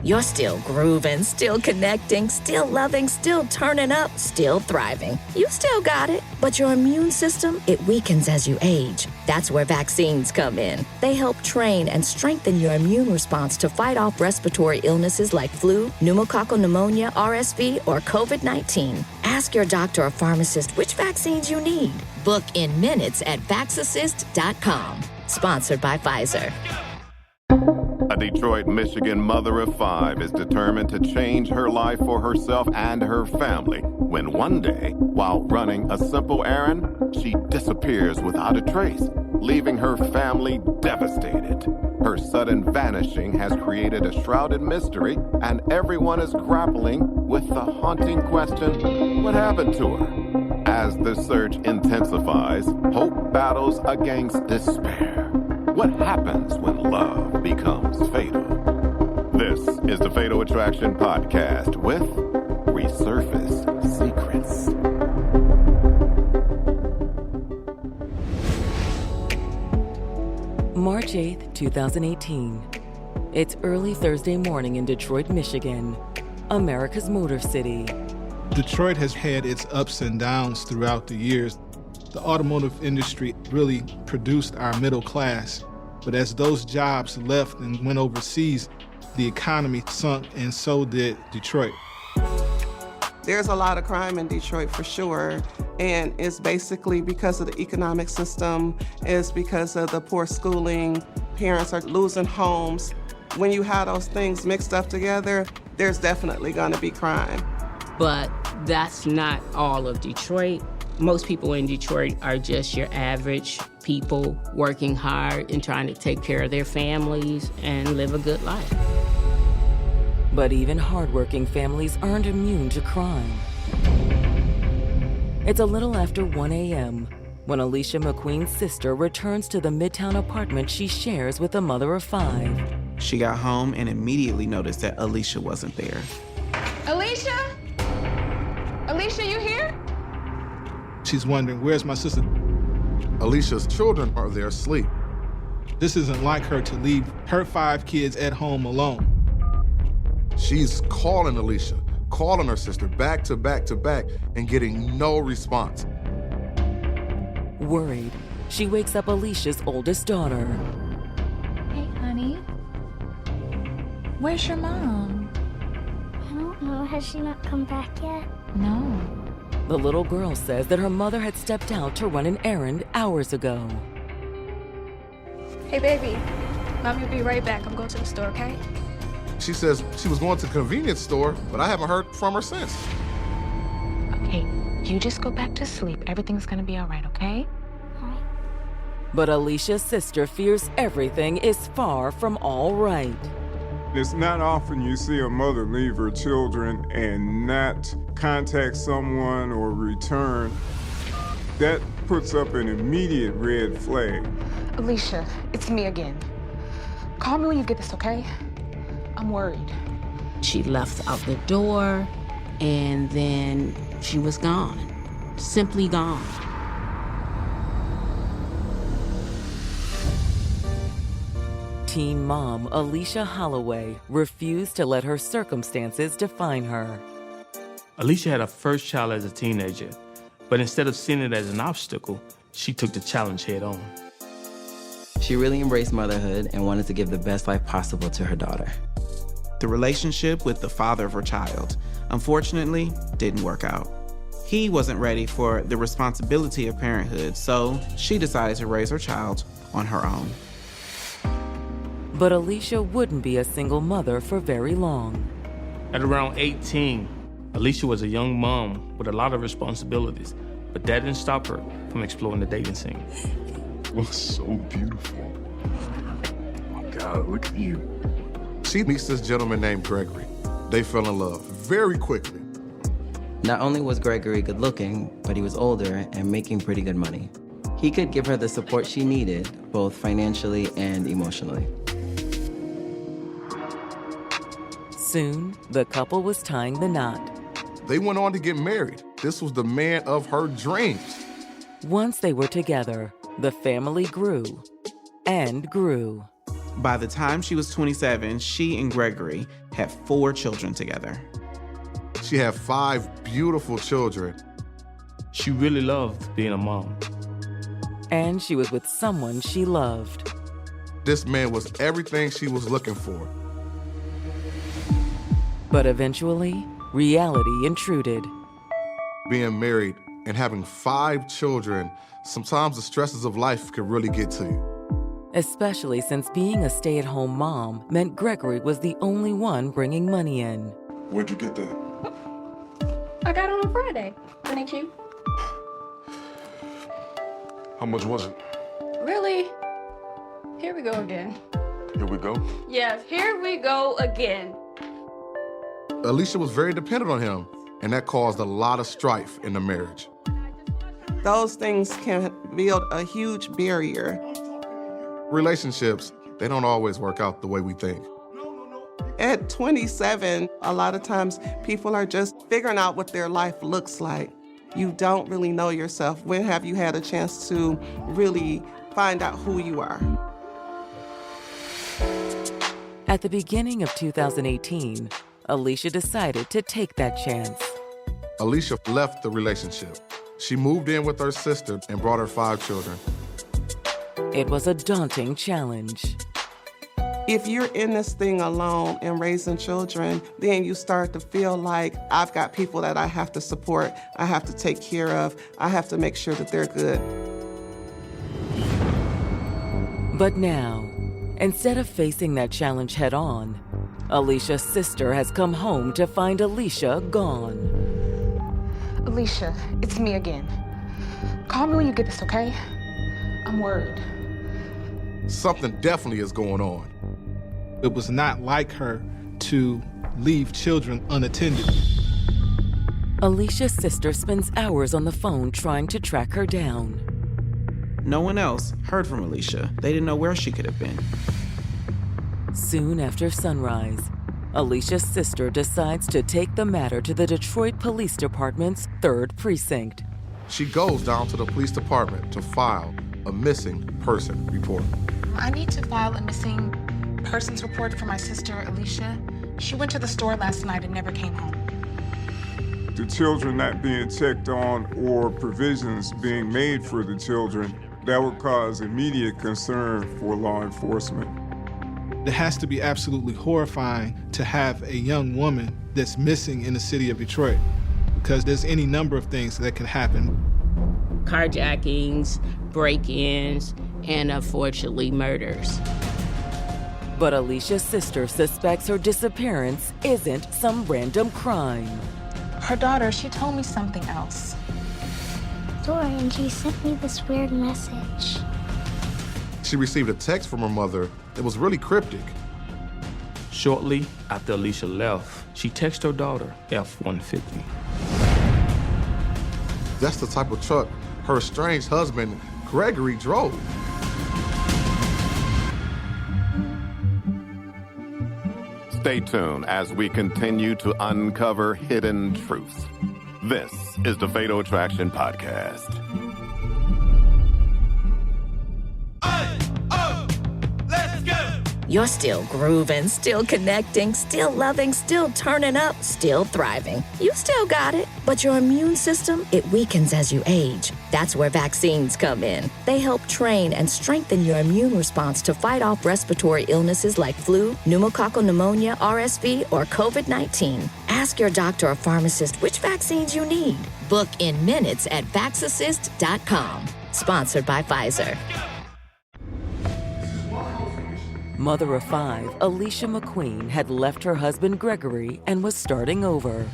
You're still grooving, still connecting, still loving, still turning up, still thriving. You still got it, but your immune system, it weakens as you age. That's where vaccines come in. They help train and strengthen your immune response to fight off respiratory illnesses like flu, pneumococcal pneumonia, RSV, or COVID-19. Ask your doctor or pharmacist which vaccines you need. Book in minutes at vaxassist.com. Sponsored by Pfizer. A Detroit, Michigan mother of 5 is determined to change her life for herself and her family when one day, while running a simple errand, she disappears without a trace, leaving her family devastated. Her sudden vanishing has created a shrouded mystery, and everyone is grappling with the haunting question, what happened to her? As the search intensifies, hope battles against despair. What happens when love becomes fatal? This is the Fatal Attraction Podcast with Resurfaced Secrets. March 8th, 2018. It's early Thursday morning in Detroit, Michigan, America's Motor City. Detroit has had its ups and downs throughout the years. The automotive industry really produced our middle class, but as those jobs left and went overseas, the economy sunk, and so did Detroit. There's a lot of crime in Detroit for sure, and it's basically because of the economic system, it's because of the poor schooling, parents are losing homes. When you have those things mixed up together, there's definitely gonna be crime. But that's not all of Detroit. Most people in Detroit are just your average people working hard and trying to take care of their families and live a good life. But even hardworking families aren't immune to crime. It's a little after 1 a.m. when Alicia McQueen's sister returns to the Midtown apartment she shares with a mother of 5. She got home and immediately noticed that Alicia wasn't there. Alicia? Alicia, you here? She's wondering, where's my sister? Alicia's children are there asleep. This isn't like her to leave her 5 kids at home alone. She's calling Alicia, calling her sister back to back to back, and getting no response. Worried, she wakes up Alicia's oldest daughter. Hey, honey. Where's your mom? I don't know. Has she not come back yet? No. The little girl says that her mother had stepped out to run an errand hours ago. Hey, baby. Mommy will be right back. I'm going to the store, okay? She says she was going to the convenience store, but I haven't heard from her since. Okay, you just go back to sleep. Everything's gonna be all right, okay? But Alicia's sister fears everything is far from all right. It's not often you see a mother leave her children and not contact someone or return. That puts up an immediate red flag. Alicia, it's me again. Call me when you get this, okay? I'm worried. She left out the door, and then she was gone. Simply gone. Teen mom Alicia Holloway refused to let her circumstances define her. Alicia had her first child as a teenager, but instead of seeing it as an obstacle, she took the challenge head on. She really embraced motherhood and wanted to give the best life possible to her daughter. The relationship with the father of her child, unfortunately, didn't work out. He wasn't ready for the responsibility of parenthood, so she decided to raise her child on her own. But Alicia wouldn't be a single mother for very long. At around 18, Alicia was a young mom with a lot of responsibilities, but that didn't stop her from exploring the dating scene. You look so beautiful. Oh my God, look at you. She meets this gentleman named Gregory. They fell in love very quickly. Not only was Gregory good looking, but he was older and making pretty good money. He could give her the support she needed, both financially and emotionally. Soon, the couple was tying the knot. They went on to get married. This was the man of her dreams. Once they were together, the family grew and grew. By the time she was 27, she and Gregory had 4 children together. She had 5 beautiful children. She really loved being a mom. And she was with someone she loved. This man was everything she was looking for. But eventually, reality intruded. Being married and having 5 children, sometimes the stresses of life can really get to you. Especially since being a stay-at-home mom meant Gregory was the only one bringing money in. Where'd you get that? I got it on Friday. That ain't cute. How much was it? Really? Here we go again. Here we go. Yes, here we go again. Alicia was very dependent on him, and that caused a lot of strife in the marriage. Those things can build a huge barrier. Relationships, they don't always work out the way we think. At 27, a lot of times people are just figuring out what their life looks like. You don't really know yourself. When have you had a chance to really find out who you are? At the beginning of 2018, Alicia decided to take that chance. Alicia left the relationship. She moved in with her sister and brought her 5 children. It was a daunting challenge. If you're in this thing alone and raising children, then you start to feel like I've got people that I have to support, I have to take care of, I have to make sure that they're good. But now, instead of facing that challenge head-on, Alicia's sister has come home to find Alicia gone. Alicia, it's me again. Call me when you get this, okay? I'm worried. Something definitely is going on. It was not like her to leave children unattended. Alicia's sister spends hours on the phone trying to track her down. No one else heard from Alicia. They didn't know where she could have been. Soon after sunrise, Alicia's sister decides to take the matter to the Detroit Police Department's 3rd Precinct. She goes down to the police department to file a missing person report. I need to file a missing persons report for my sister, Alicia. She went to the store last night and never came home. The children not being checked on or provisions being made for the children, that would cause immediate concern for law enforcement. It has to be absolutely horrifying to have a young woman that's missing in the city of Detroit, because there's any number of things that can happen. Carjackings, break-ins, and unfortunately murders. But Alicia's sister suspects her disappearance isn't some random crime. Her daughter, she told me something else. Dorian, she sent me this weird message. She received a text from her mother that was really cryptic. Shortly after Alicia left, she texted her daughter F-150. That's the type of truck her estranged husband, Gregory, drove. Stay tuned as we continue to uncover hidden truths. This is the Fatal Attraction Podcast. You're still grooving, still connecting, still loving, still turning up, still thriving. You still got it, but your immune system, it weakens as you age. That's where vaccines come in. They help train and strengthen your immune response to fight off respiratory illnesses like flu, pneumococcal pneumonia, RSV, or COVID-19. Ask your doctor or pharmacist which vaccines you need. Book in minutes at vaxassist.com. Sponsored by Pfizer. Mother of 5, Alicia McQueen had left her husband Gregory and was starting over.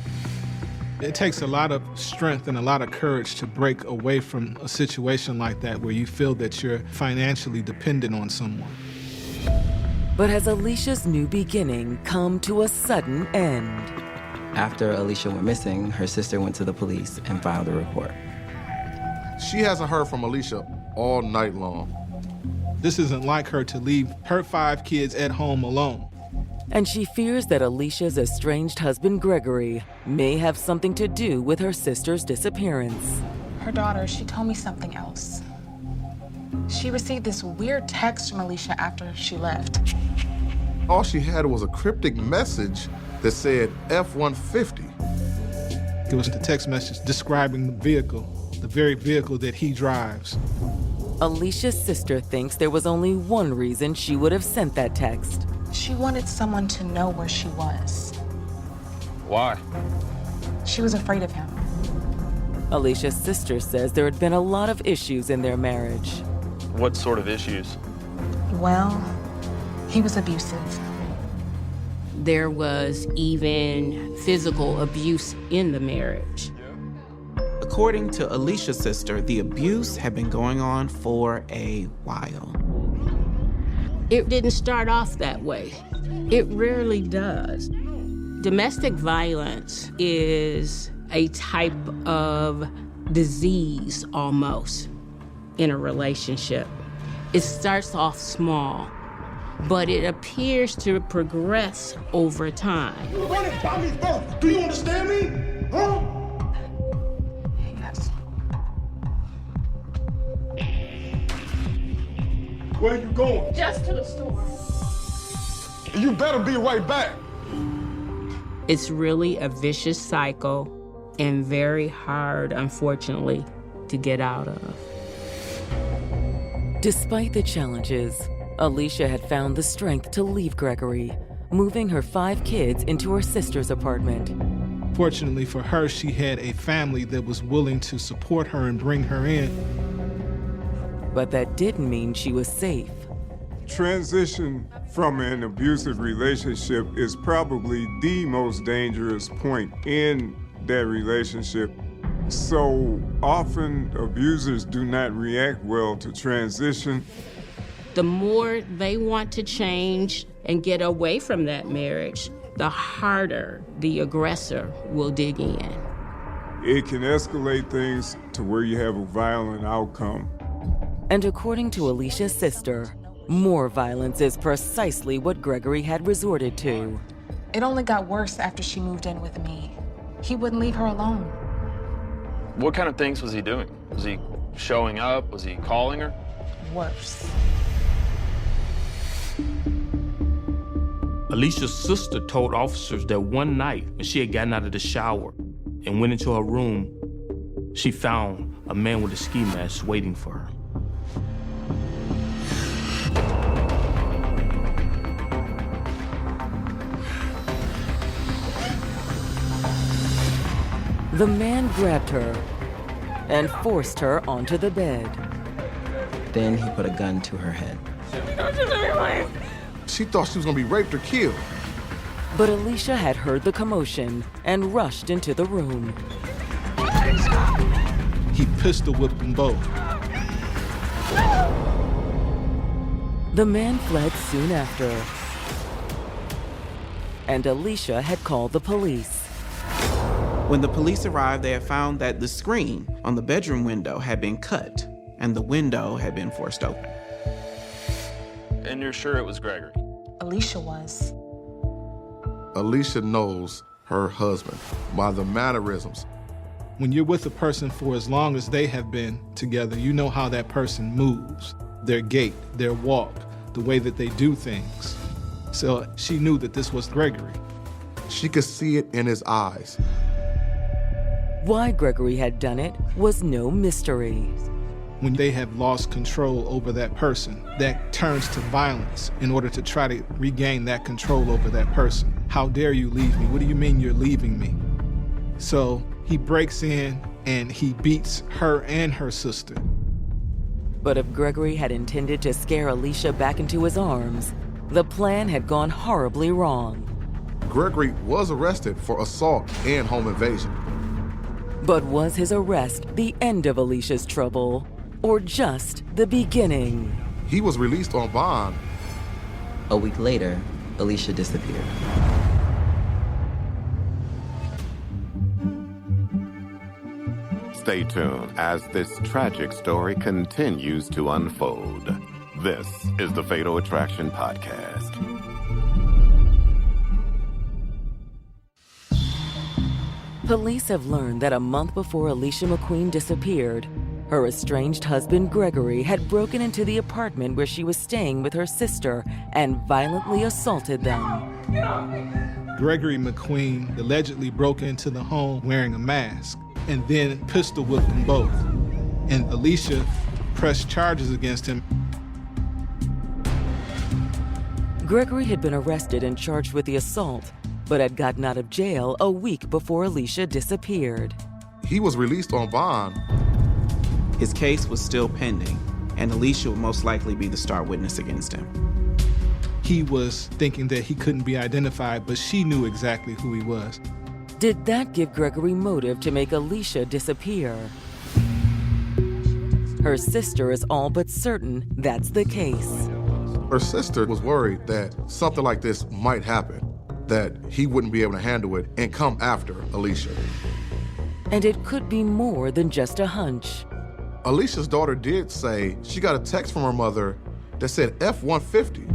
It takes a lot of strength and a lot of courage to break away from a situation like that where you feel that you're financially dependent on someone. But has Alicia's new beginning come to a sudden end? After Alicia went missing, her sister went to the police and filed a report. She hasn't heard from Alicia all night long. This isn't like her to leave her 5 kids at home alone. And she fears that Alicia's estranged husband Gregory may have something to do with her sister's disappearance. Her daughter, she told me something else. she received this weird text from Alicia after she left. All she had was a cryptic message that said F-150. It was the text message describing the vehicle, the very vehicle that he drives. Alicia's sister thinks there was only one reason she would have sent that text. She wanted someone to know where she was. Why? She was afraid of him. Alicia's sister says there had been a lot of issues in their marriage. What sort of issues? Well, he was abusive. There was even physical abuse in the marriage. According to Alicia's sister, the abuse had been going on for a while. It didn't start off that way. It rarely does. Domestic violence is a type of disease almost in a relationship. It starts off small, but it appears to progress over time. You run it by me first. Do you understand me? Huh? Yes. Where you going? Just to the store. You better be right back. It's really a vicious cycle and very hard, unfortunately, to get out of. Despite the challenges, Alicia had found the strength to leave Gregory, moving her 5 kids into her sister's apartment. Fortunately for her, she had a family that was willing to support her and bring her in. But that didn't mean she was safe. Transition from an abusive relationship is probably the most dangerous point in that relationship. So often abusers do not react well to transition. The more they want to change and get away from that marriage, the harder the aggressor will dig in. It can escalate things to where you have a violent outcome. And according to Alicia's sister, more violence is precisely what Gregory had resorted to. It only got worse after she moved in with me. He wouldn't leave her alone. What kind of things was he doing? Was he showing up? Was he calling her? Worse. Alicia's sister told officers that one night when she had gotten out of the shower and went into her room, she found a man with a ski mask waiting for her. The man grabbed her and forced her onto the bed. Then he put a gun to her head. She thought she was gonna be raped or killed. But Alicia had heard the commotion and rushed into the room. He pistol whipped them both. The man fled soon after, and Alicia had called the police. When the police arrived, they had found that the screen on the bedroom window had been cut and the window had been forced open. And you're sure it was Gregory? Alicia was. Alicia knows her husband by the mannerisms. When you're with a person for as long as they have been together, you know how that person moves, their gait, their walk, the way that they do things. So she knew that this was Gregory. She could see it in his eyes. Why Gregory had done it was no mystery. When they have lost control over that person, that turns to violence in order to try to regain that control over that person. How dare you leave me? What do you mean you're leaving me? So he breaks in and he beats her and her sister. But if Gregory had intended to scare Alicia back into his arms, the plan had gone horribly wrong. Gregory was arrested for assault and home invasion. But was his arrest the end of Alicia's trouble, or just the beginning? He was released on bond. A week later, Alicia disappeared. Stay tuned as this tragic story continues to unfold. This is the Fatal Attraction Podcast. Police have learned that a month before Alicia McQueen disappeared, Her estranged husband, Gregory, had broken into the apartment where she was staying with her sister and violently assaulted them. Gregory McQueen allegedly broke into the home wearing a mask and then pistol whipped them both. And Alicia pressed charges against him. Gregory had been arrested and charged with the assault, but had gotten out of jail a week before Alicia disappeared. He was released on bond. His case was still pending, and Alicia would most likely be the star witness against him. He was thinking that he couldn't be identified, but she knew exactly who he was. Did that give Gregory motive to make Alicia disappear? Her sister is all but certain that's the case. Her sister was worried that something like this might happen, that he wouldn't be able to handle it and come after Alicia. And it could be more than just a hunch. Alicia's daughter did say she got a text from her mother that said F-150.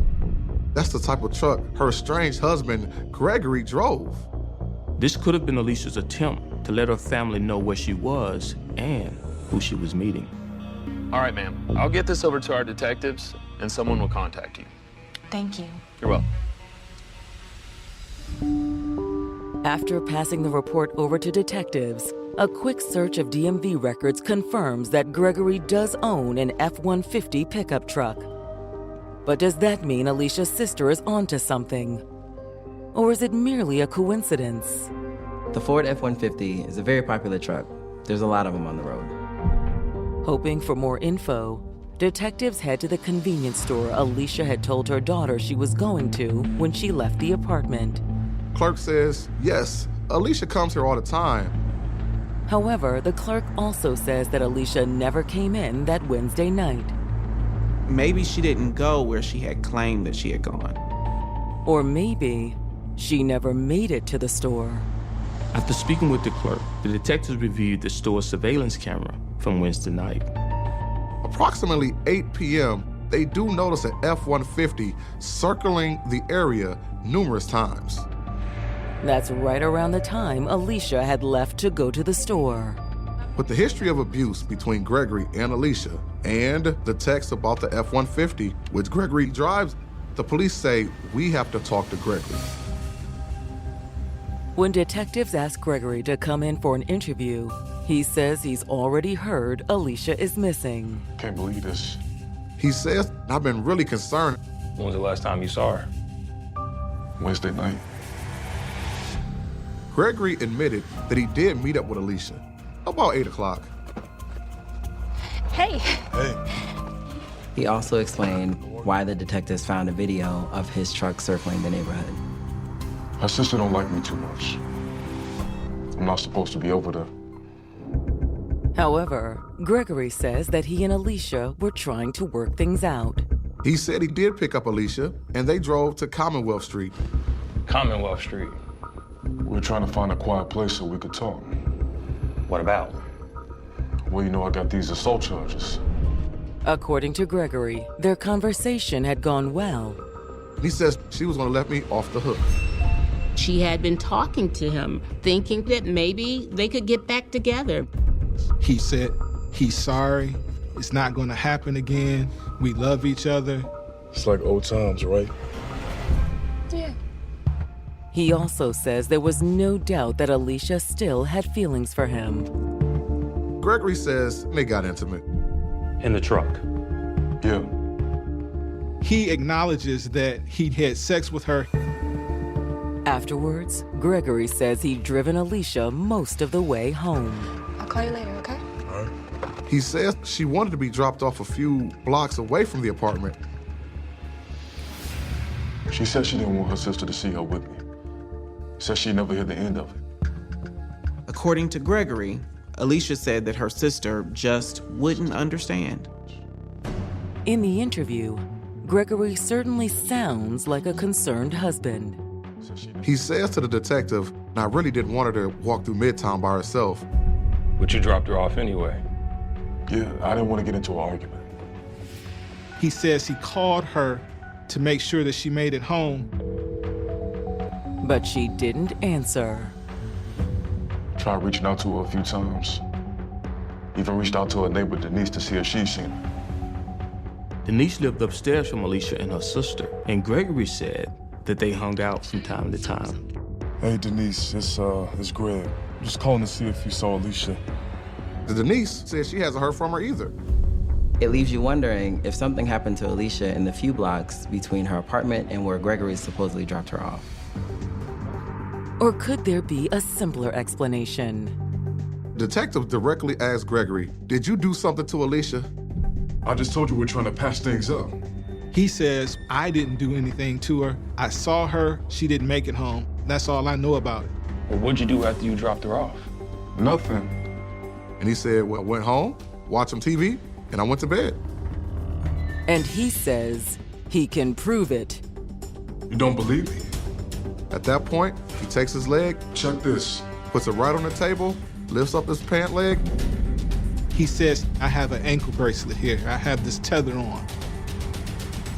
That's the type of truck her estranged husband, Gregory, drove. This could have been Alicia's attempt to let her family know where she was and who she was meeting. All right, ma'am. I'll get this over to our detectives, and someone will contact you. Thank you. You're welcome. After passing the report over to detectives, a quick search of DMV records confirms that Gregory does own an F-150 pickup truck. But does that mean Alicia's sister is onto something? Or is it merely a coincidence? The Ford F-150 is a very popular truck. There's a lot of them on the road. Hoping for more info, detectives head to the convenience store Alicia had told her daughter she was going to when she left the apartment. Clerk says, yes, Alicia comes here all the time. However, the clerk also says that Alicia never came in that Wednesday night. Maybe she didn't go where she had claimed that she had gone. Or maybe she never made it to the store. After speaking with the clerk, the detectives reviewed the store's surveillance camera from Wednesday night. Approximately 8 p.m., they do notice an F-150 circling the area numerous times. That's right around the time Alicia had left to go to the store. With the history of abuse between Gregory and Alicia, and the text about the F-150, which Gregory drives, the police say, we have to talk to Gregory. When detectives ask Gregory to come in for an interview, he says he's already heard Alicia is missing. Can't believe this. He says, I've been really concerned. When was the last time you saw her? Wednesday night. Gregory admitted that he did meet up with Alicia about 8 o'clock. Hey. He also explained why the detectives found a video of his truck circling the neighborhood. Her sister don't like me too much. I'm not supposed to be over there. However, Gregory says that he and Alicia were trying to work things out. He said he did pick up Alicia, and they drove to Commonwealth Street. Commonwealth Street. We were trying to find a quiet place so we could talk. What about? Well, you know, I got these assault charges. According to Gregory, their conversation had gone well. He says she was going to let me off the hook. She had been talking to him, thinking that maybe they could get back together. He said he's sorry. It's not going to happen again. We love each other. It's like old times, right? Yeah. He also says there was no doubt that Alicia still had feelings for him. Gregory says they got intimate. In the truck. Yeah. He acknowledges that he had sex with her. Afterwards, Gregory says he'd driven Alicia most of the way home. I'll call you later, okay? All right. He says she wanted to be dropped off a few blocks away from the apartment. She said she didn't want her sister to see her with me. Said she'd never hear the end of it. According to Gregory, Alicia said that her sister just wouldn't understand. In the interview, Gregory certainly sounds like a concerned husband. He says to the detective, I really didn't want her to walk through Midtown by herself. But you dropped her off anyway. Yeah, I didn't want to get into an argument. He says he called her to make sure that she made it home. But she didn't answer. Tried reaching out to her a few times. Even reached out to her neighbor Denise to see if she's seen him. Denise lived upstairs from Alicia and her sister, and Gregory said that they hung out from time to time. Hey Denise, it's Greg. Just calling to see if you saw Alicia. Denise says she hasn't heard from her either. It leaves you wondering if something happened to Alicia in the few blocks between her apartment and where Gregory supposedly dropped her off. Or could there be a simpler explanation? Detective directly asked Gregory, "Did you do something to Alicia?" I just told you we're trying to patch things up. He says, "I didn't do anything to her. I saw her, she didn't make it home. That's all I know about it." Well, what'd you do after you dropped her off? Nothing. And he said, "Well, I went home, watched some TV, and I went to bed." And he says he can prove it. You don't believe me? At that point, he takes his leg, check this, puts it right on the table, lifts up his pant leg. He says, "I have an ankle bracelet here. I have this tether on."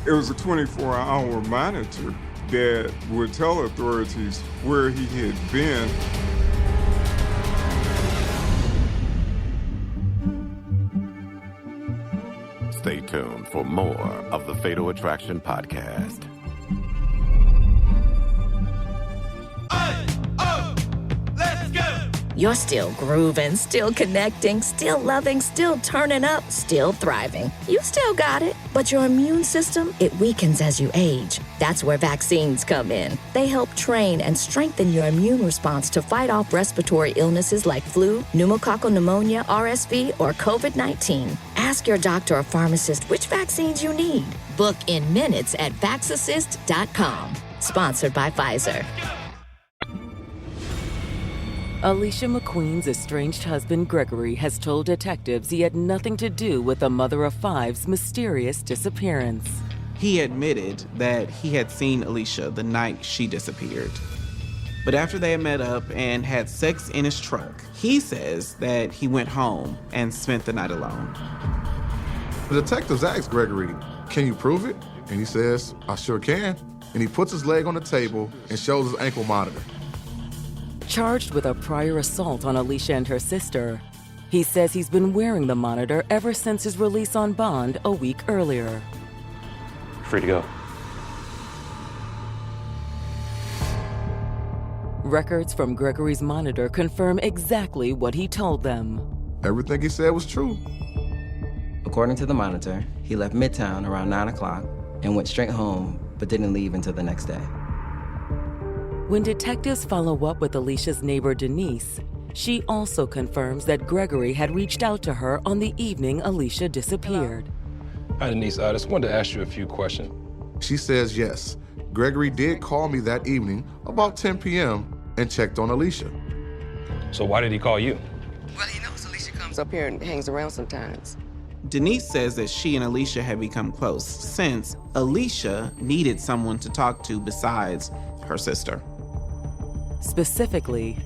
It was a 24-hour monitor that would tell authorities where he had been. Stay tuned for more of the Fatal Attraction Podcast. You're still grooving, still connecting, still loving, still turning up, still thriving. You still got it, but your immune system, it weakens as you age. That's where vaccines come in. They help train and strengthen your immune response to fight off respiratory illnesses like flu, pneumococcal pneumonia, RSV, or COVID-19. Ask your doctor or pharmacist which vaccines you need. Book in minutes at vaxassist.com. Sponsored by Pfizer. Alicia McQueen's estranged husband, Gregory, has told detectives he had nothing to do with the mother of five's mysterious disappearance. He admitted that he had seen Alicia the night she disappeared. But after they had met up and had sex in his truck, he says that he went home and spent the night alone. The detectives asked Gregory, "Can you prove it?" And he says, "I sure can." And he puts his leg on the table and shows his ankle monitor. Charged with a prior assault on Alicia and her sister, he says he's been wearing the monitor ever since his release on bond a week earlier. Free to go. Records from Gregory's monitor confirm exactly what he told them. Everything he said was true. According to the monitor, he left Midtown around 9 o'clock and went straight home, but didn't leave until the next day. When detectives follow up with Alicia's neighbor, Denise, she also confirms that Gregory had reached out to her on the evening Alicia disappeared. Hi, Denise. I just wanted to ask you a few questions. She says yes. Gregory did call me that evening about 10 p.m. and checked on Alicia. So why did he call you? Well, he knows Alicia comes up here and hangs around sometimes. Denise says that she and Alicia had become close since Alicia needed someone to talk to besides her sister. Specifically,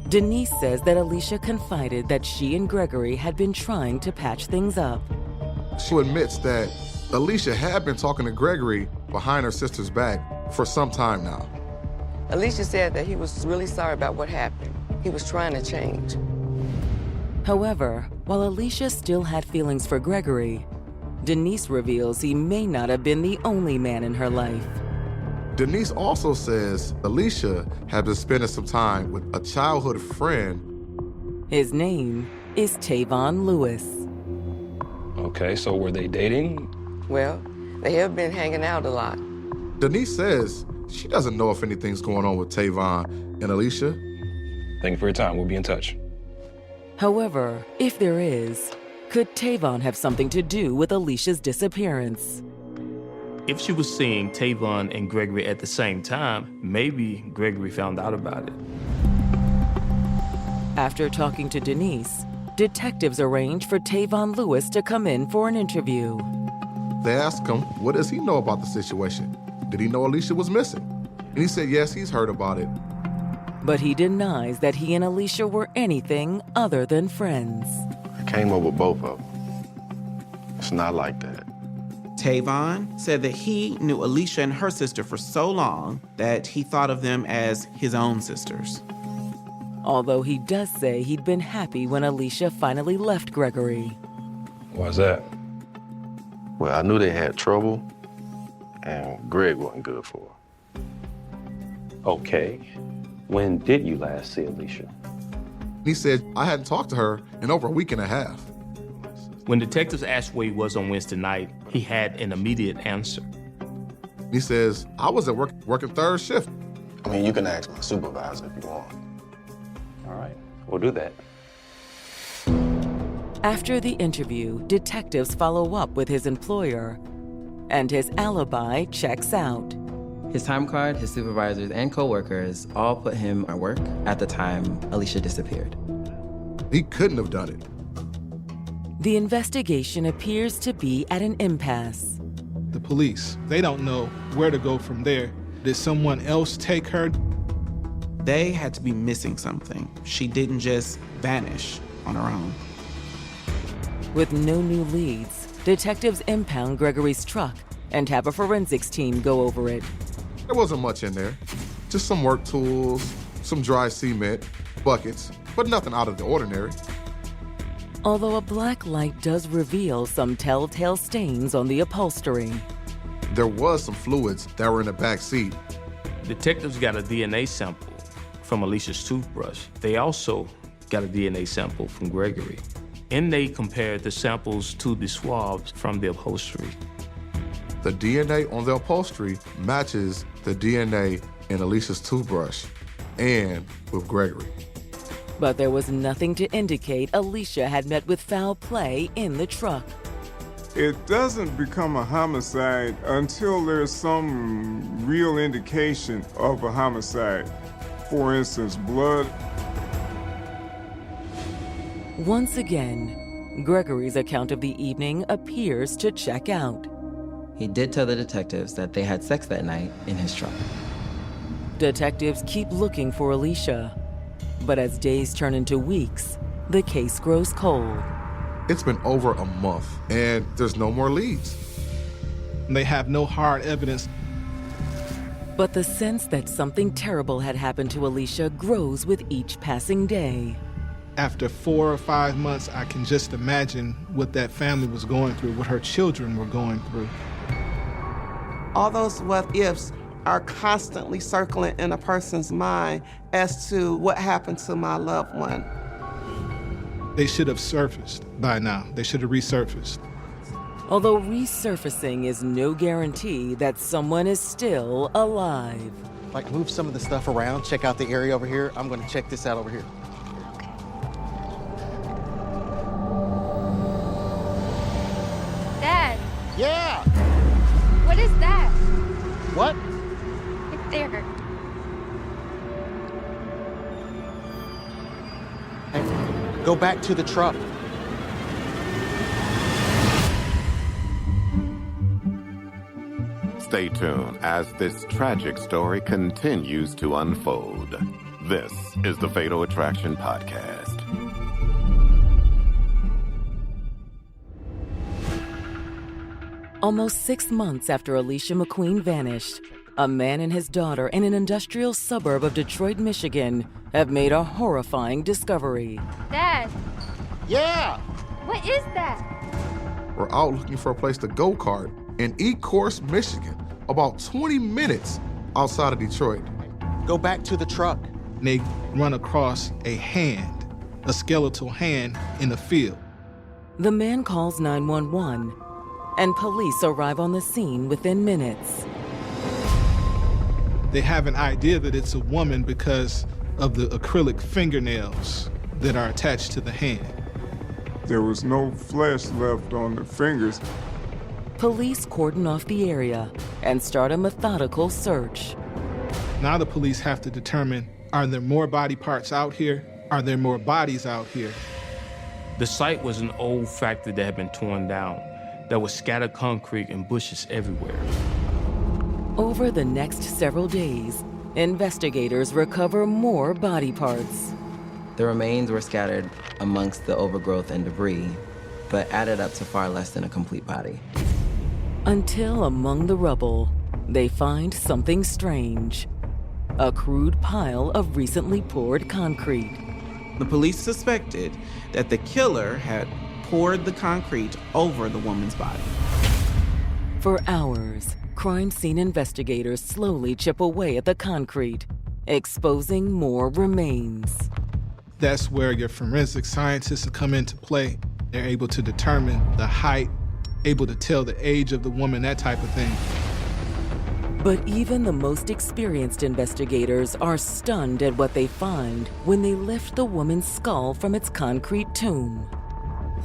Denise says that Alicia confided that she and Gregory had been trying to patch things up. She admits that Alicia had been talking to Gregory behind her sister's back for some time now. Alicia said that he was really sorry about what happened. He was trying to change. However, while Alicia still had feelings for Gregory, Denise reveals he may not have been the only man in her life. Denise also says Alicia had been spending some time with a childhood friend. His name is Tavon Lewis. Okay, so were they dating? Well, they have been hanging out a lot. Denise says she doesn't know if anything's going on with Tavon and Alicia. Thank you for your time. We'll be in touch. However, if there is, could Tavon have something to do with Alicia's disappearance? If she was seeing Tavon and Gregory at the same time, maybe Gregory found out about it. After talking to Denise, detectives arranged for Tavon Lewis to come in for an interview. They asked him, what does he know about the situation? Did he know Alicia was missing? And he said, yes, he's heard about it. But he denies that he and Alicia were anything other than friends. I came up with both of them. It's not like that. Tavon said that he knew Alicia and her sister for so long that he thought of them as his own sisters. although he does say he'd been happy when Alicia finally left Gregory. Why's that? Well, I knew they had trouble, and Greg wasn't good for her. Okay. When did you last see Alicia? He said I hadn't talked to her in over a week and a half. When detectives asked where he was on Wednesday night, he had an immediate answer. He says, I was at work working third shift. I mean, you can ask my supervisor if you want. All right, we'll do that. After the interview, detectives follow up with his employer, and his alibi checks out. His time card, his supervisors, and coworkers all put him at work at the time Alicia disappeared. He couldn't have done it. The investigation appears to be at an impasse. The police, they don't know where to go from there. Did someone else take her? They had to be missing something. She didn't just vanish on her own. With no new leads, detectives impound Gregory's truck and have a forensics team go over it. There wasn't much in there. Just some work tools, some dry cement, buckets, but nothing out of the ordinary. Although a black light does reveal some telltale stains on the upholstery. There was some fluids that were in the back seat. Detectives got a DNA sample from Alicia's toothbrush. They also got a DNA sample from Gregory. And they compared the samples to the swabs from the upholstery. The DNA on the upholstery matches the DNA in Alicia's toothbrush and with Gregory. But there was nothing to indicate Alicia had met with foul play in the truck. It doesn't become a homicide until there's some real indication of a homicide. For instance, blood. Once again, Gregory's account of the evening appears to check out. He did tell the detectives that they had sex that night in his truck. Detectives keep looking for Alicia, but as days turn into weeks, the case grows cold. It's been over a month, and there's no more leads. They have no hard evidence. But the sense that something terrible had happened to Alicia grows with each passing day. After 4 or 5 months, I can just imagine what that family was going through, what her children were going through. All those what ifs are constantly circling in a person's mind as to what happened to my loved one. They should have surfaced by now. They should have resurfaced. Although resurfacing is no guarantee that someone is still alive. Like, move some of the stuff around, check out the area over here. I'm gonna check this out over here. Dad, Yeah! what is that? What? Right there. Hey, go back to the truck. Stay tuned as this tragic story continues to unfold. This is the Fatal Attraction Podcast. Almost 6 months after Alicia McQueen vanished, a man and his daughter in an industrial suburb of Detroit, Michigan, have made a horrifying discovery. Dad, Yeah! what is that? We're out looking for a place to go-kart in Ecorse, Michigan, about 20 minutes outside of Detroit. Go back to the truck. They run across a hand, a skeletal hand in the field. The man calls 911, and police arrive on the scene within minutes. They have an idea that it's a woman because of the acrylic fingernails that are attached to the hand. There was no flesh left on the fingers. Police cordon off the area and start a methodical search. Now the police have to determine, are there more body parts out here? Are there more bodies out here? The site was an old factory that had been torn down. There was scattered concrete and bushes everywhere. Over the next several days, investigators recover more body parts. The remains were scattered amongst the overgrowth and debris, but added up to far less than a complete body. Until among the rubble, they find something strange. a crude pile of recently poured concrete. The police suspected that the killer had poured the concrete over the woman's body. For hours, crime scene investigators slowly chip away at the concrete, exposing more remains. That's where your forensic scientists come into play. They're able to determine the height, able to tell the age of the woman, that type of thing. But even the most experienced investigators are stunned at what they find when they lift the woman's skull from its concrete tomb.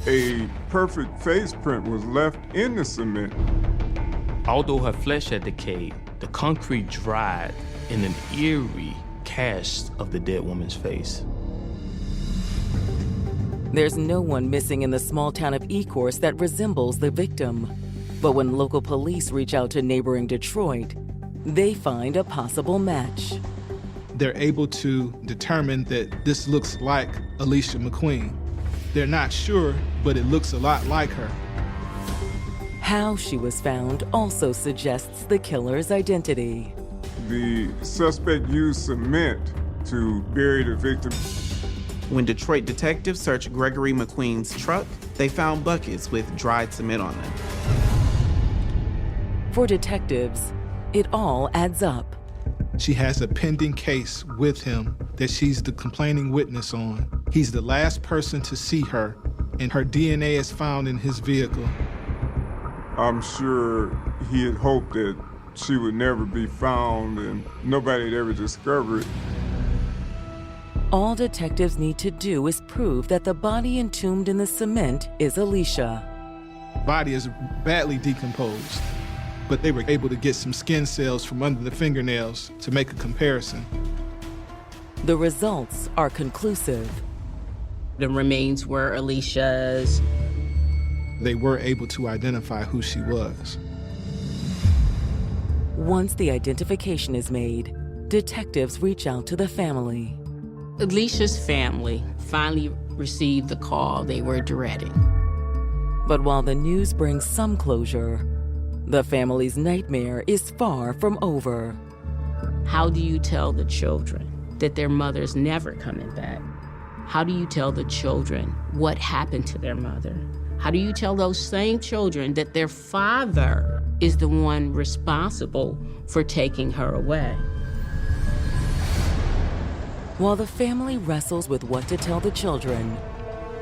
A perfect face print was left in the cement. Although her flesh had decayed, the concrete dried in an eerie cast of the dead woman's face. There's no one missing in the small town of Ecorse that resembles the victim. But when local police reach out to neighboring Detroit, they find a possible match. They're able to determine that this looks like Alicia McQueen. They're not sure, but it looks a lot like her. How she was found also suggests the killer's identity. The suspect used cement to bury the victim. When Detroit detectives searched Gregory McQueen's truck, they found buckets with dried cement on them. For detectives, it all adds up. She has a pending case with him that she's the complaining witness on. He's the last person to see her, and her DNA is found in his vehicle. I'm sure he had hoped that she would never be found and nobody would ever discover it. All detectives need to do is prove that the body entombed in the cement is Alicia. Body is badly decomposed, but they were able to get some skin cells from under the fingernails to make a comparison. The results are conclusive. The remains were Alicia's. They were able to identify who she was. Once the identification is made, detectives reach out to the family. Alicia's family finally received the call they were dreading. But while the news brings some closure, the family's nightmare is far from over. How do you tell the children that their mother's never coming back? How do you tell the children what happened to their mother? How do you tell those same children that their father is the one responsible for taking her away? While the family wrestles with what to tell the children,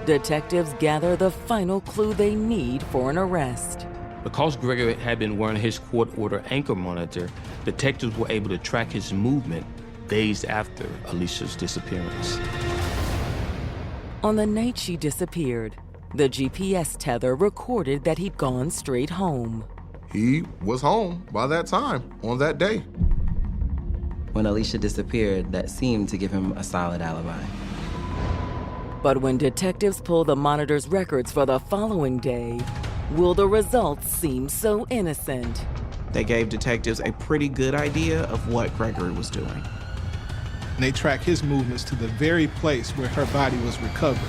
detectives gather the final clue they need for an arrest. Because Gregory had been wearing his court-order ankle monitor, detectives were able to track his movement days after Alicia's disappearance. On the night she disappeared, the GPS tether recorded that he'd gone straight home. He was home by that time, on that day. When Alicia disappeared, that seemed to give him a solid alibi. But when detectives pull the monitor's records for the following day, will the results seem so innocent? They gave detectives a pretty good idea of what Gregory was doing. And they track his movements to the very place where her body was recovered.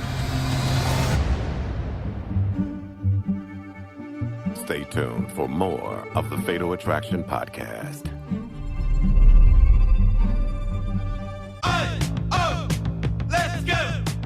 Stay tuned for more of the Fatal Attraction Podcast.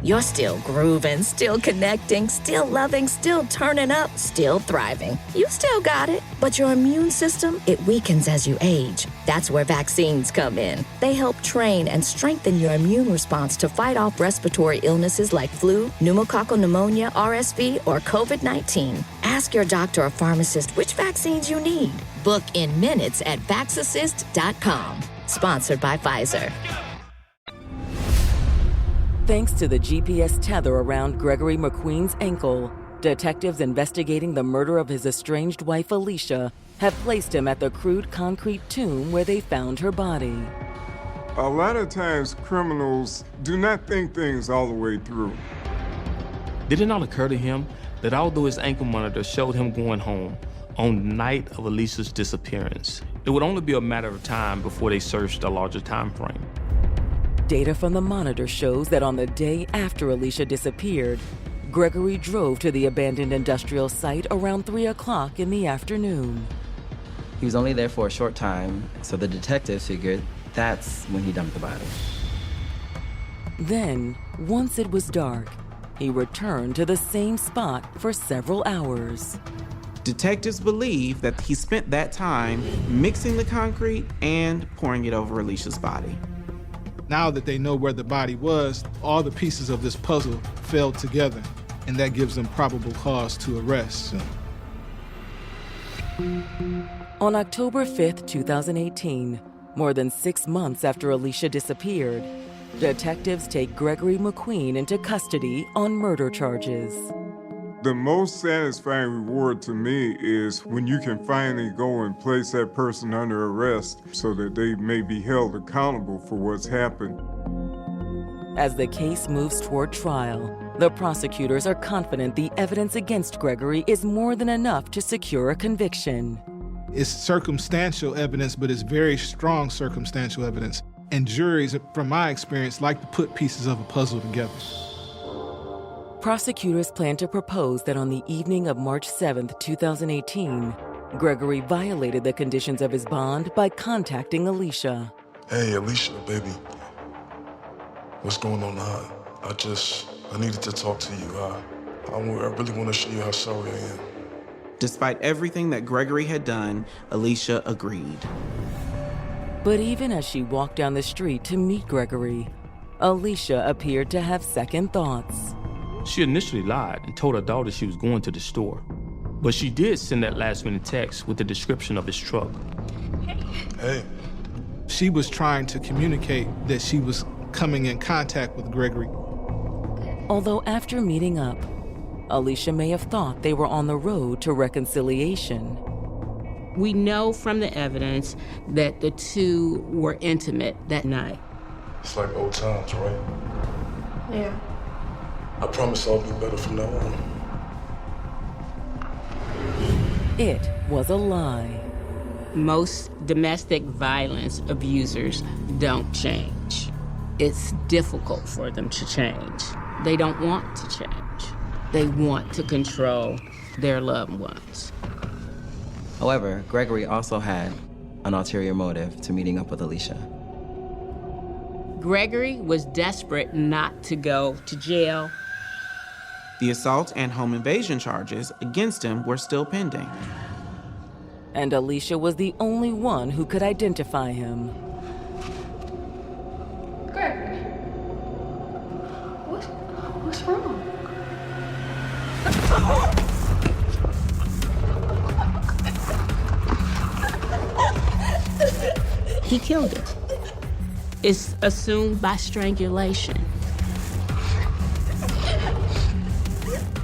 You're still grooving, still connecting, still loving, still turning up, still thriving. You still got it, but your immune system, it weakens as you age. That's where vaccines come in. They help train and strengthen your immune response to fight off respiratory illnesses like flu, pneumococcal pneumonia, RSV, or COVID-19. Ask your doctor or pharmacist which vaccines you need. Book in minutes at vaxassist.com. Sponsored by Pfizer. Thanks to the GPS tether around Gregory McQueen's ankle, detectives investigating the murder of his estranged wife Alicia have placed him at the crude concrete tomb where they found her body. A lot of times criminals do not think things all the way through. Did it not occur to him that although his ankle monitor showed him going home on the night of Alicia's disappearance, it would only be a matter of time before they searched a larger time frame? Data from the monitor shows that on the day after Alicia disappeared, Gregory drove to the abandoned industrial site around 3 o'clock in the afternoon. He was only there for a short time, so the detectives figured That's when he dumped the body. Then, once it was dark, he returned to the same spot for several hours. Detectives believe that he spent that time mixing the concrete and pouring it over Alicia's body. Now that they know where the body was, all the pieces of this puzzle fell together, and that gives them probable cause to arrest him. On October 5th, 2018, more than 6 months after Alicia disappeared, detectives take Gregory McQueen into custody on murder charges. The most satisfying reward to me is when you can finally go and place that person under arrest so that they may be held accountable for what's happened. As the case moves toward trial, the prosecutors are confident the evidence against Gregory is more than enough to secure a conviction. It's circumstantial evidence, but it's very strong circumstantial evidence. And juries, from my experience, like to put pieces of a puzzle together. Prosecutors plan to propose that on the evening of March 7th, 2018, Gregory violated the conditions of his bond by contacting Alicia. Hey, Alicia, baby. What's going on? I needed to talk to you. I really want to show you how sorry I am. Despite everything that Gregory had done, Alicia agreed. But even as she walked down the street to meet Gregory, Alicia appeared to have second thoughts. She initially lied and told her daughter she was going to the store. But she did send that last-minute text with the description of his truck. Hey. She was trying to communicate that she was coming in contact with Gregory. Although after meeting up, Alicia may have thought they were on the road to reconciliation. We know from the evidence that the two were intimate that night. It's like old times, right? Yeah. I promise I'll do better from now on. It was a lie. Most domestic violence abusers don't change. It's difficult for them to change. They don't want to change. They want to control their loved ones. However, Gregory also had an ulterior motive to meeting up with Alicia. Gregory was desperate not to go to jail. The assault and home invasion charges against him were still pending. And Alicia was the only one who could identify him. Gregory, what's wrong? He killed her. It's assumed by strangulation.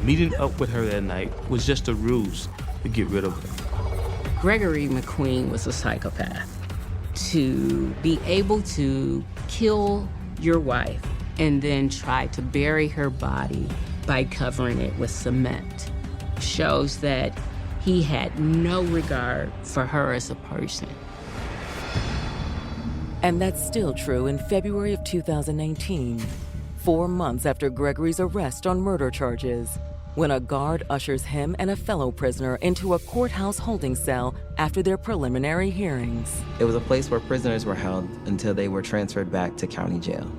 Meeting up with her that night was just a ruse to get rid of her. Gregory McQueen was a psychopath. To be able to kill your wife and then try to bury her body by covering it with cement shows that he had no regard for her as a person. And that's still true in February of 2019, 4 months after Gregory's arrest on murder charges, when a guard ushers him and a fellow prisoner into a courthouse holding cell after their preliminary hearings. It was a place where prisoners were held until they were transferred back to county jail.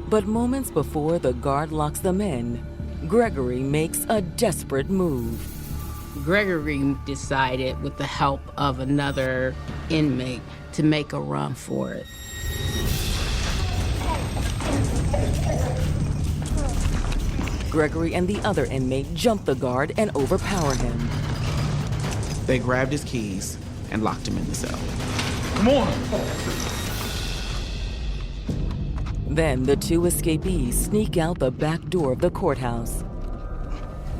But moments before the guard locks them in, Gregory makes a desperate move. Gregory decided, with the help of another inmate, to make a run for it. Gregory and the other inmate jump the guard and overpower him. They grabbed his keys and locked him in the cell. Come on! Then the two escapees sneak out the back door of the courthouse.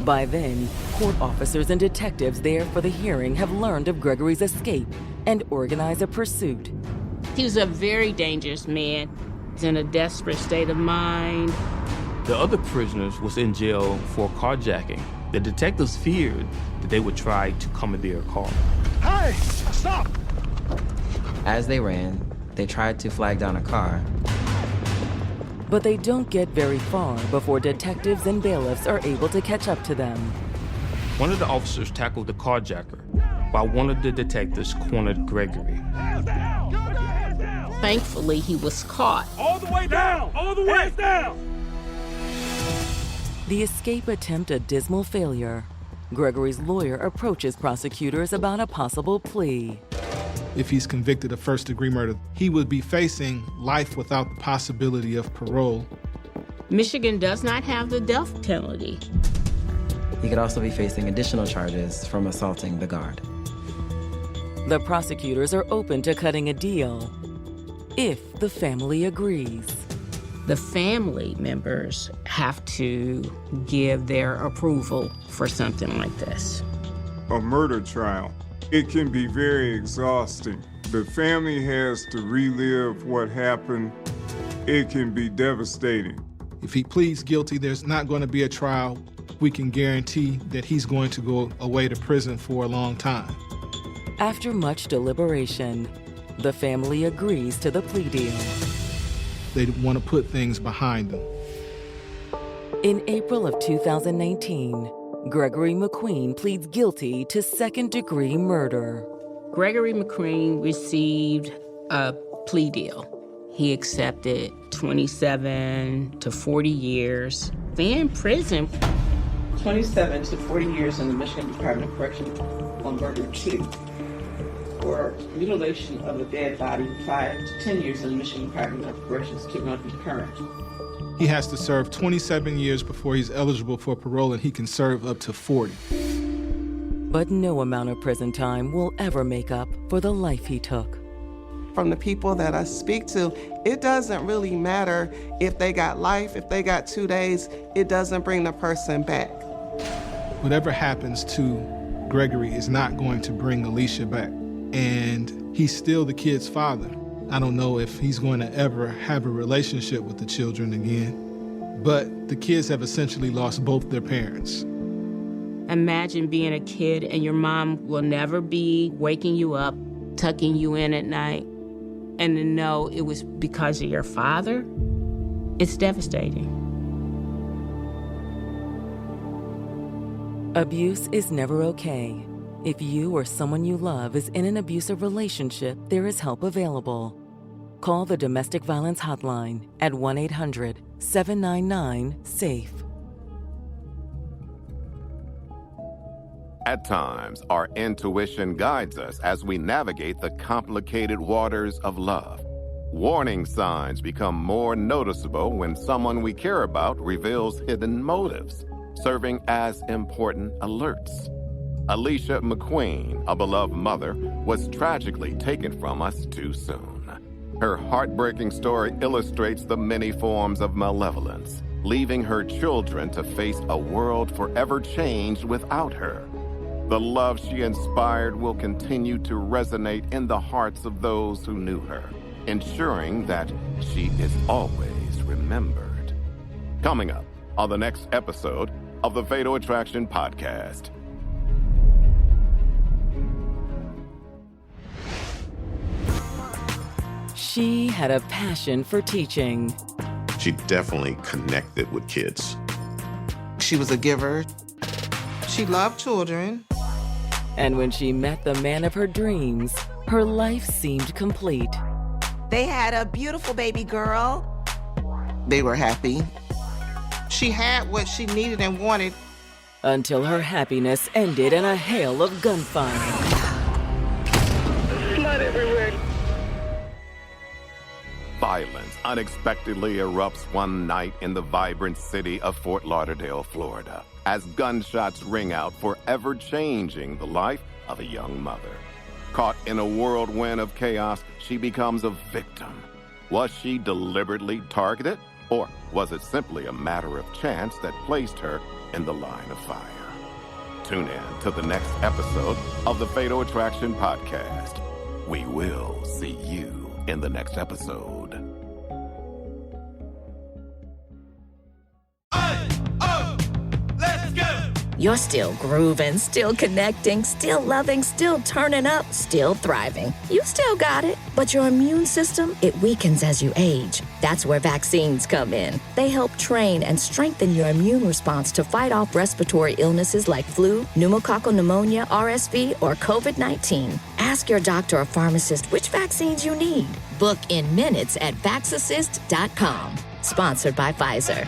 By then, court officers and detectives there for the hearing have learned of Gregory's escape and organize a pursuit. He was a very dangerous man. He's in a desperate state of mind. The other prisoners was in jail for carjacking. The detectives feared that they would try to commandeer a car. Hey, stop! As they ran, they tried to flag down a car. But they don't get very far before detectives and bailiffs are able to catch up to them. One of the officers tackled the carjacker, while one of the detectives cornered Gregory. Thankfully, he was caught. All the way down! All the way down! The escape attempt a dismal failure. Gregory's lawyer approaches prosecutors about a possible plea. If he's convicted of first-degree murder, he would be facing life without the possibility of parole. Michigan does not have the death penalty. He could also be facing additional charges from assaulting the guard. The prosecutors are open to cutting a deal if the family agrees. The family members have to give their approval for something like this. A murder trial, it can be very exhausting. The family has to relive what happened. It can be devastating. If he pleads guilty, there's not going to be a trial. We can guarantee that he's going to go away to prison for a long time. After much deliberation, the family agrees to the plea deal. They want to put things behind them. In April of 2019, Gregory McQueen pleads guilty to second-degree murder. Gregory McQueen received a plea deal. He accepted 27 to 40 years in prison. 27 to 40 years in the Michigan Department of Corrections on murder 2. For mutilation of a dead body, 5 to 10 years in the Michigan Department of Corrections to run concurrent. He has to serve 27 years before he's eligible for parole, and he can serve up to 40. But no amount of prison time will ever make up for the life he took. From the people that I speak to, it doesn't really matter if they got life, if they got 2 days, it doesn't bring the person back. Whatever happens to Gregory is not going to bring Alicia back. And he's still the kid's father. I don't know if he's going to ever have a relationship with the children again, but the kids have essentially lost both their parents. Imagine being a kid and your mom will never be waking you up, tucking you in at night, and to know it was because of your father. It's devastating. Abuse is never okay. If you or someone you love is in an abusive relationship, there is help available. Call the Domestic Violence Hotline at 1-800-799-SAFE. At times, our intuition guides us as we navigate the complicated waters of love. Warning signs become more noticeable when someone we care about reveals hidden motives, serving as important alerts. Alicia McQueen, a beloved mother, was tragically taken from us too soon. Her heartbreaking story illustrates the many forms of malevolence, leaving her children to face a world forever changed without her. The love she inspired will continue to resonate in the hearts of those who knew her, ensuring that she is always remembered. Coming up on the next episode of the Fatal Attraction Podcast. She had a passion for teaching. She definitely connected with kids. She was a giver. She loved children. And when she met the man of her dreams, her life seemed complete. They had a beautiful baby girl. They were happy. She had what she needed and wanted. Until her happiness ended in a hail of gunfire. Blood everywhere. Violence unexpectedly erupts one night in the vibrant city of Fort Lauderdale, Florida, as gunshots ring out, forever changing the life of a young mother. Caught in a whirlwind of chaos, she becomes a victim. Was she deliberately targeted, or was it simply a matter of chance that placed her in the line of fire? Tune in to the next episode of the Fatal Attraction Podcast. We will see you in the next episode. You're still grooving, still connecting, still loving, still turning up, still thriving. You still got it, but your immune system, it weakens as you age. That's where vaccines come in. They help train and strengthen your immune response to fight off respiratory illnesses like flu, pneumococcal pneumonia, RSV, or COVID-19. Ask your doctor or pharmacist which vaccines you need. Book in minutes at vaxassist.com. Sponsored by Pfizer.